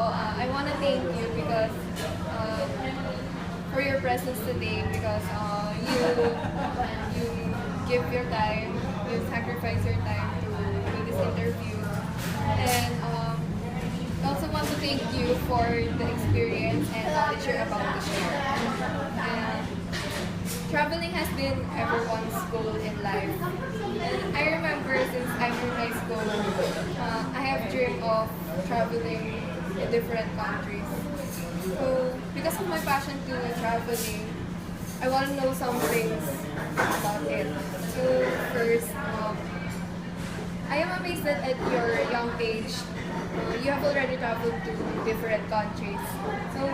I want to thank you because for your presence today because you give your time, you sacrifice your time to do this interview, and I also want to thank you for the experience and knowledge you're about to share. And traveling has been everyone's goal in life. And I remember since I'm in high school, I have dreamed of traveling in different countries. So, because of my passion to traveling, I want to know some things about it. So, first, I am amazed that at your young age, you have already traveled to different countries. So,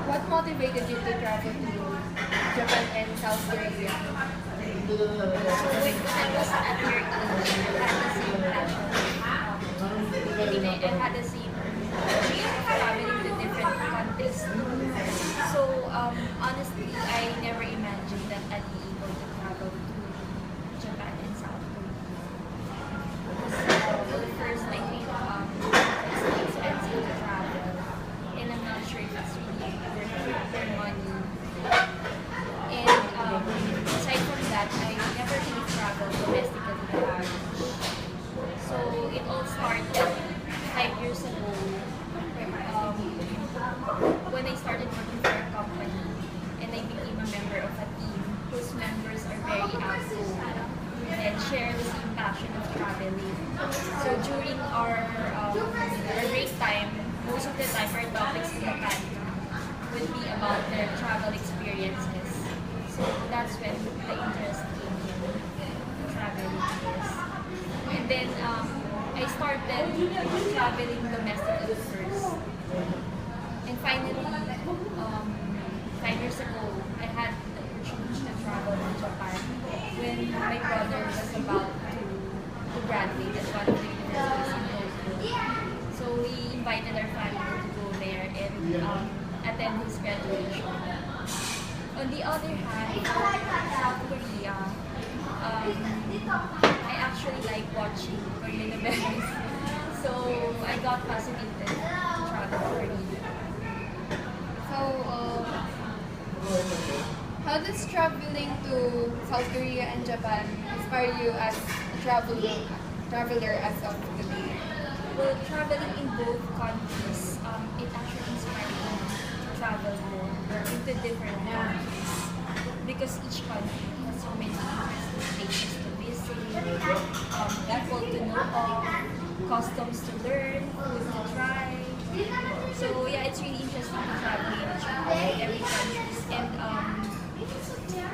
what motivated you to travel to Japan and South Korea? When I was at your age, I had the same passion. I had the same dream of traveling to different countries. So honestly, I never imagined that I'd be able to travel to Japan and South Korea. So first, I think it's too expensive to travel, and I'm not sure if it's really worth their money. And aside from that, I never really traveled domestically abroad. So it all started 5 years ago when I started working for a company and I became a member of a team whose members are very outgoing and share the same passion of traveling. So during our break time, most of the time our topics in the canteen would be about their travel experiences. So that's when the interest came in traveling. Yes. And then I started traveling domestically first. And finally, 5 years ago, I had the opportunity to travel to Japan when my brother was about to graduate at one of the universities in Tokyo. So we invited our family to go there and attend his graduation. On the other hand, South Korea, I actually like watching Korean novelas. So I got fascinated to travel to Korea. So, how does traveling to South Korea and Japan inspire you as a traveler as of today? Well, traveling in both countries, it actually inspired me to travel more into different countries because each country has so many interesting places to visit, people to know of, customs to learn, food to try. So yeah, it's really interesting to travel in every country and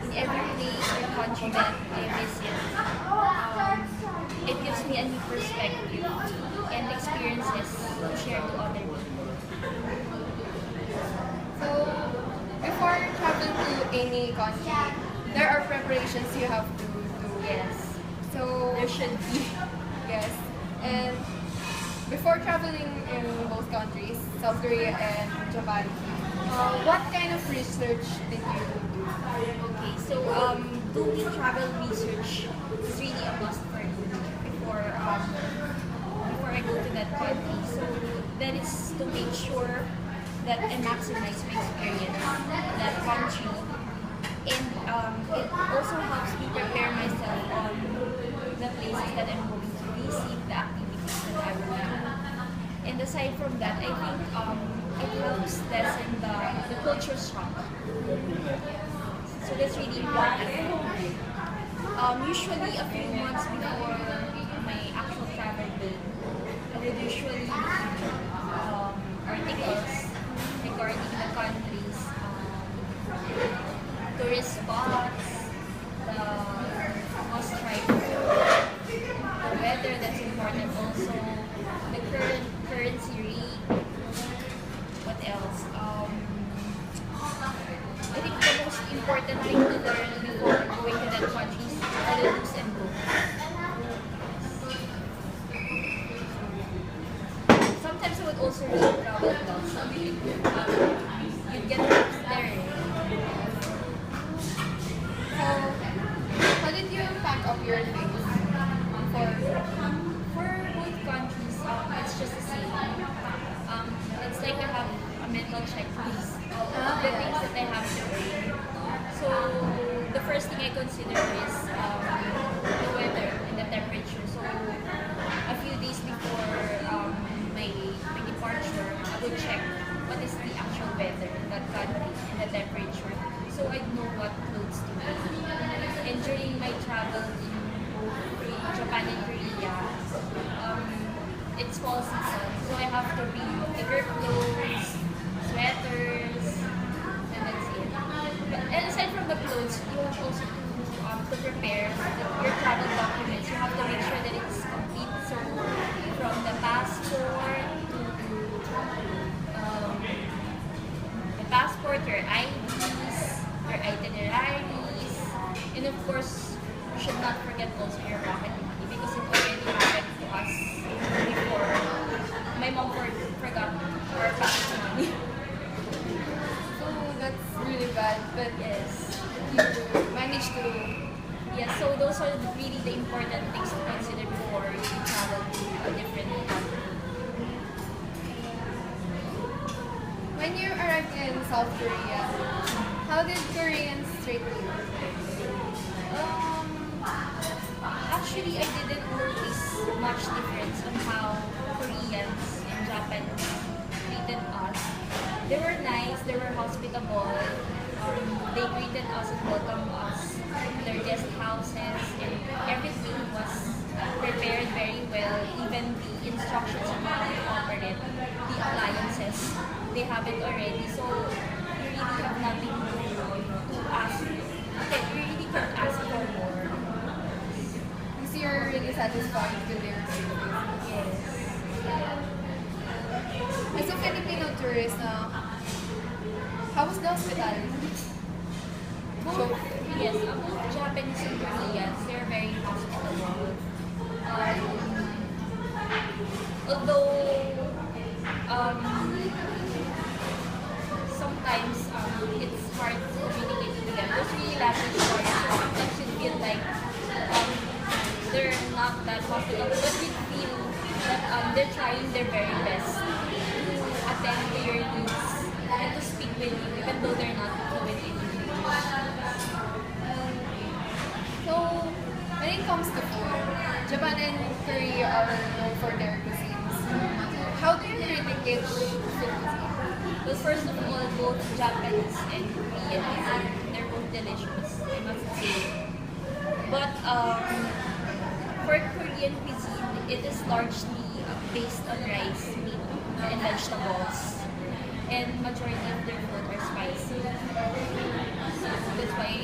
in every place or country that I visit. It gives me a new perspective and experiences to share to other people. So, before traveling to any country, there are preparations you have to do. Yes, So, there should be. yes. And before traveling in both countries, South Korea and Japan, what kind of research did you do? Okay, so doing travel research is really a must for me before I go to that country. So that is to make sure that I maximize my experience in that country, and it also helps me prepare myself on the places that I'm going to visit, the activities that I will do. And aside from that, I think it helps lessen the culture shock. So that's really important. Usually a few months before my actual travel date, I would usually read articles regarding the country's tourist spots, the must-try food, the weather that's important also, the currency rate, what else? I think the most important thing to learn before going to that country is the do's and don'ts. Sometimes I would also read travel blogs. You'd get tips there. So, how did you pack up your things for For both countries, it's just the same. It's like I have a mental checklist of the things that I have to bring. So the first thing I consider is the weather and the temperature. So a few days before my departure, I would check what is the actual weather in that country and the temperature. So I know what clothes to wear. And during my travel in Japan and Korea, it's fall season. So I have to bring thicker clothes, sweaters, and that's it. And aside from the clothes, you have also to prepare your travel documents. You have to make sure that it's complete. So from the passport to your IDs, your itineraries, and of course, you should not forget also your pocket money because it already happened to us before. My mom forgot our pocket money. So that's really bad, but Yes. you managed to. Yes, so those are really the important things to consider before you travel to a different country. When you arrived in South Korea, how did Koreans treat you? Actually, I didn't notice much difference on how Koreans and Japanese treated us. They were nice, they were hospitable. They greeted us and welcomed us to their guest houses, and everything was prepared very well. Even the instructions on how to operate the appliances, they have it already. So you really have nothing to ask. Okay, you really can't ask for more. Because you're really satisfied with their service. Yes. As a Filipino tourist, how was the hospitality? Both, yes, both Japanese and Koreans, they're very hospitable. Although, sometimes it's hard to communicate with them. There's really language barriers, so sometimes you feel like they're not that hospitable, but you feel that they're trying their very best to attend to your needs and to speak with you, even though they're not fluent in English. So, when it comes to food, Japan and Korea are known for their cuisines. How do you rate each food cuisine? Well, first of all, both Japanese and Korean cuisine, they're both delicious, I must say. But for Korean cuisine, it is largely based on rice, meat, and vegetables. And majority of their food are spicy. So that's why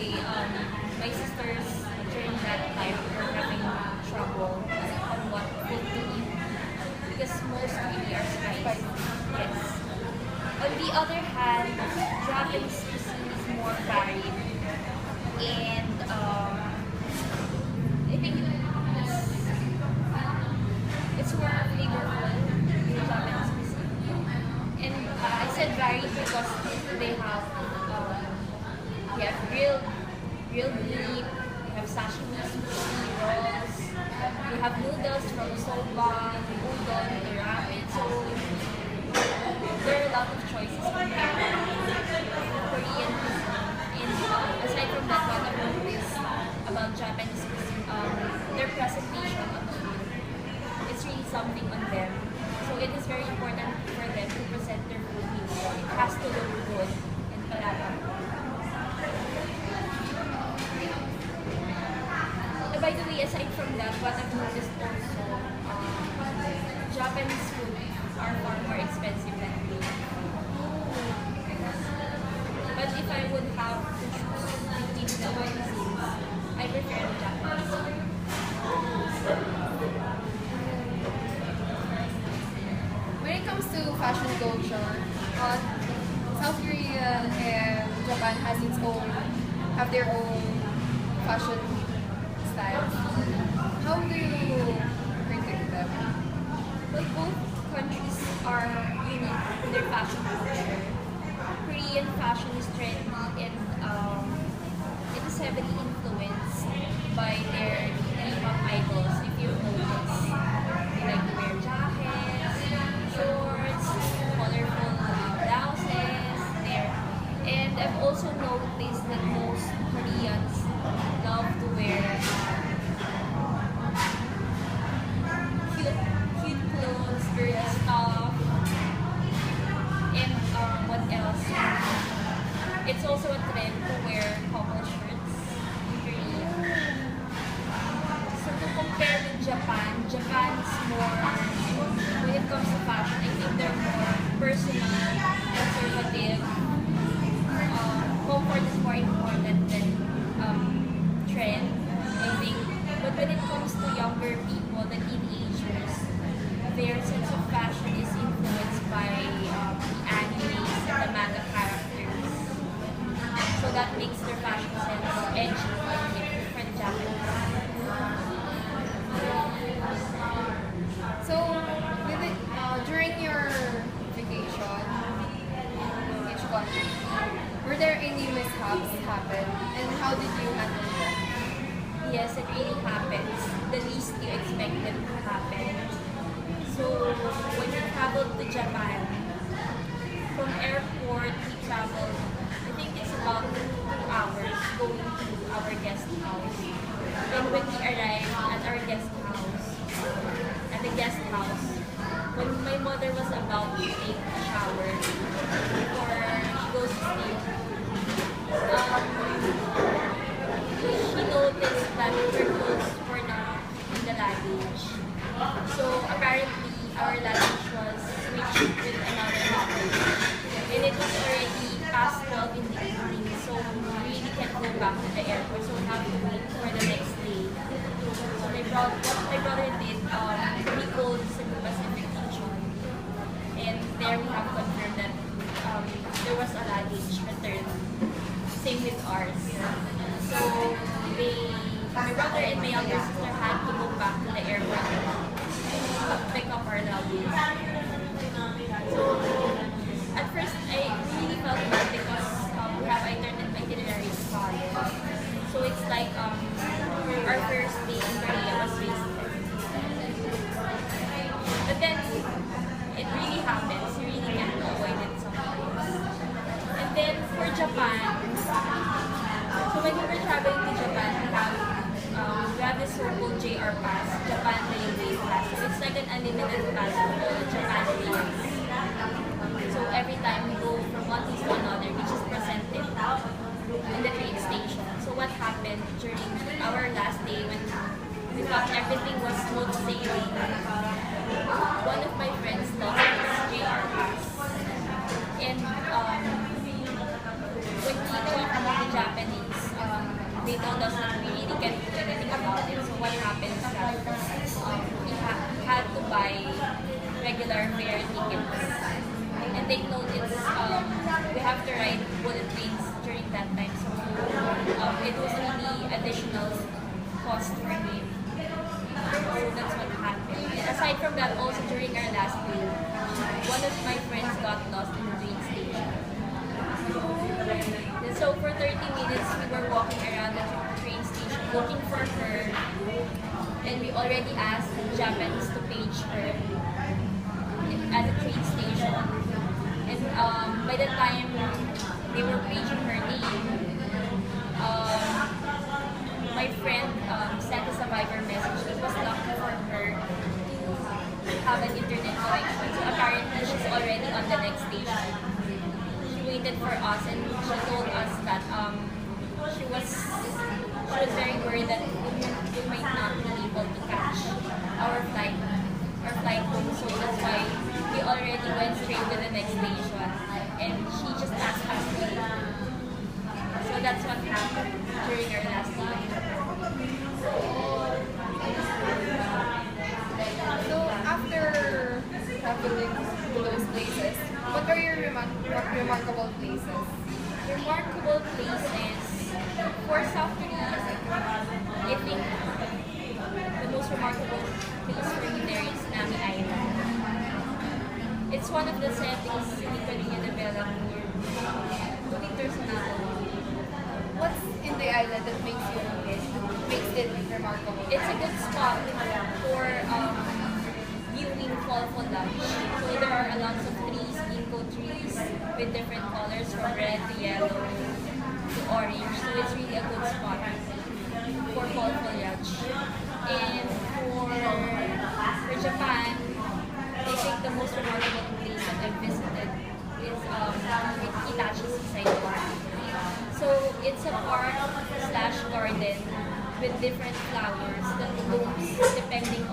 my sisters during that time were having trouble on what food to eat because most really are spicy. Yes. On the other hand, Japanese cuisine is more varied and I think it's more flavorful in Japanese cuisine. And I said varied because they have grilled meat, they have sashimi, sushi, rolls, they have noodles from soba, udon, to ramen. So there are a lot of choices compared to Korean cuisine. And aside from that, what I've noticed about Japanese cuisine, their presentation on the food, it's really something on them. So it is very important for them to present their food meaningful. It has to look good and palatable. By the way, aside from that, what I've noticed also, Japanese food are far more expensive than Korean. But if I would have to choose between the two cuisines, I prefer the Japanese food. When it comes to fashion culture, South Korea and Japan have their own fashion styles. How do you critique them? Well, both countries are unique in their fashion culture. Korean fashion is trendy and it is heavily influenced by their K-pop idols. If you notice, they like to wear jackets, shorts, colorful Japan's more, when it comes to fashion, I think they're more personal, conservative. Comfort is more important than trend, I think. But when it comes to younger people, the teenagers, their sense of fashion is influenced by the animes and the manga characters. So that makes their fashion sense edgy for the Japanese. So, during your vacation in each country, were there any mishaps happen, and how did you handle them? Yes, it really happens. The least you expect them to happen. So, when we traveled to Japan, from airport we traveled, I think it's about 2 hours going to our guest house. And when we arrived at our guest house, when my mother was about to take a shower before she goes to sleep, she noticed that her clothes were not in the luggage. So apparently our luggage was switched with another luggage. And it was already past 12 in the evening, so we really can't go back to the airport, so we have to wait for the next day. So what my brother did, we called Cebu Pacific Region, and there we have confirmed that there was a luggage returned. Same with ours. So my brother and my younger sister had to go back to the airport to pick up our luggage. So at first I really felt bad because we have itinerary to follow. So it's like our first day in Korea was wasted. But then it really happens. You really can't avoid it sometimes. And then for Japan, so when we were traveling to Japan, we have this so-called JR pass, Japan Railway Pass. So it's like an unlimited pass for all Japan rails. So every time we go from one place to another, we just present it in the train station. So what happened during our last day when we thought everything was smooth sailing, one of my friends lost his JR pass. And when we talked about the Japanese, they told us that we really can't do anything about it. So what happened is that we had to buy regular fare tickets. And take note, we have to ride bullet trains during that time. So it was really additional cost for him. So that's what happened. And aside from that, also during our last day, one of my friends got lost in the train station. And so for 30 minutes, we were walking around the train station looking for her. And we already asked the Japanese to page her at the train station. And by the time they were paging her name, my friend sent a survivor message. It was lucky for her to have an internet connection. So apparently she's already on the next station. She waited for us and she told us that she was very worried that we might not be able to catch our flight home. So that's why we already went straight to the next station and she just asked us to leave. So that's what happened during our last day. So after traveling to those places, what are your remarkable places? Remarkable places for South Korea, I think the most remarkable place for me there is Nami Island. It's one of the settings in Korea developed to be personal. What's in the island that makes it remarkable? It's a good spot for viewing fall foliage. So there are lots of trees, ginkgo trees with different colors from red to yellow to orange. So it's really a good spot for fall foliage. And for Japan, I think the most remarkable place that I've visited is Itachi Seaside Park. So it's a park/garden with different flowers that blooms depending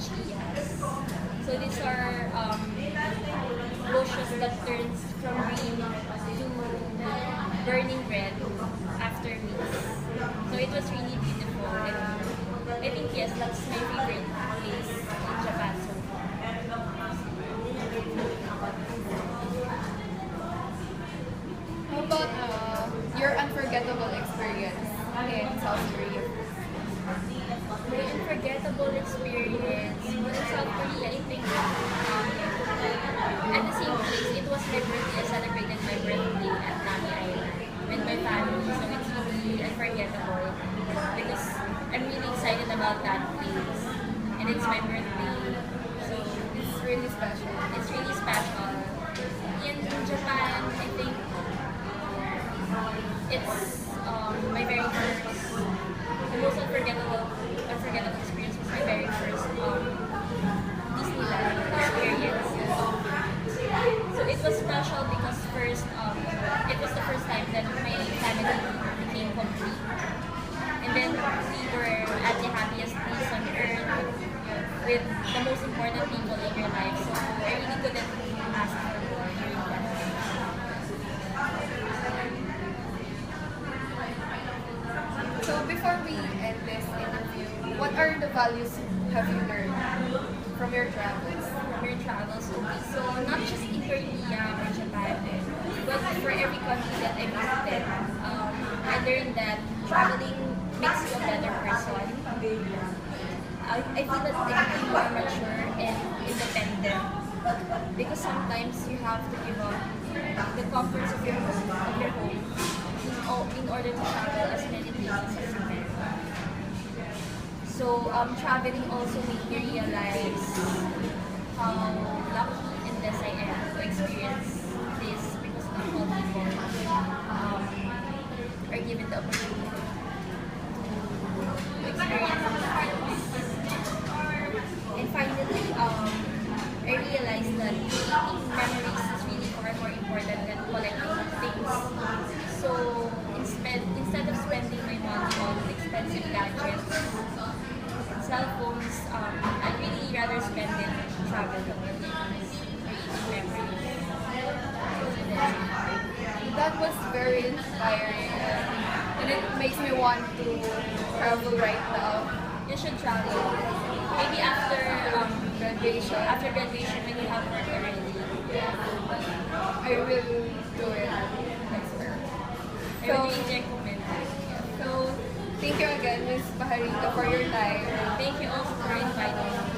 peach. So these are bushes that turns from green to burning red after mix. So it was really beautiful, and I think yes, that's my favorite place in Japan so far. How about your unforgettable experience in South Korea? My unforgettable experience was in South Korea. I think at the same place, it was my birthday. I celebrated my birthday at Nami Island with my family. So it's really unforgettable because I'm really excited about that place. And it's my birthday. So It's really special. it's really special. In Japan, I think it's my very first, the most unforgettable experience was my very first Disneyland experience. So it was special because first, it was the first time that my family became complete. And then we were at the happiest place on earth with the most important people in your life. So I really couldn't ask for more during that time. So before we end this interview, what are the values have you learned from your travels? From your travels. Okay, so not just in Korea or Japan, but for every country that I visited, I learned that traveling makes you a better person. I feel that they become more mature and independent because sometimes you have to give up the comforts of your home in order to travel as many places as you can. So traveling also made me realize how lucky and blessed I am to experience this because not all people are given the opportunity to experience these things. And finally, I realized that creating memories is really far more important than collecting things. So instead of spending my money on expensive gadgets and cell phones, I'd really rather spend it traveling, creating memories. So that's it. That was very inspiring, and it makes me want to travel right now. You should travel. Maybe after Graduation. after graduation when you have work already. I will do it next year. I would really recommend it. So, thank you again, Miss Pajarito, for your time. Thank you also for inviting me.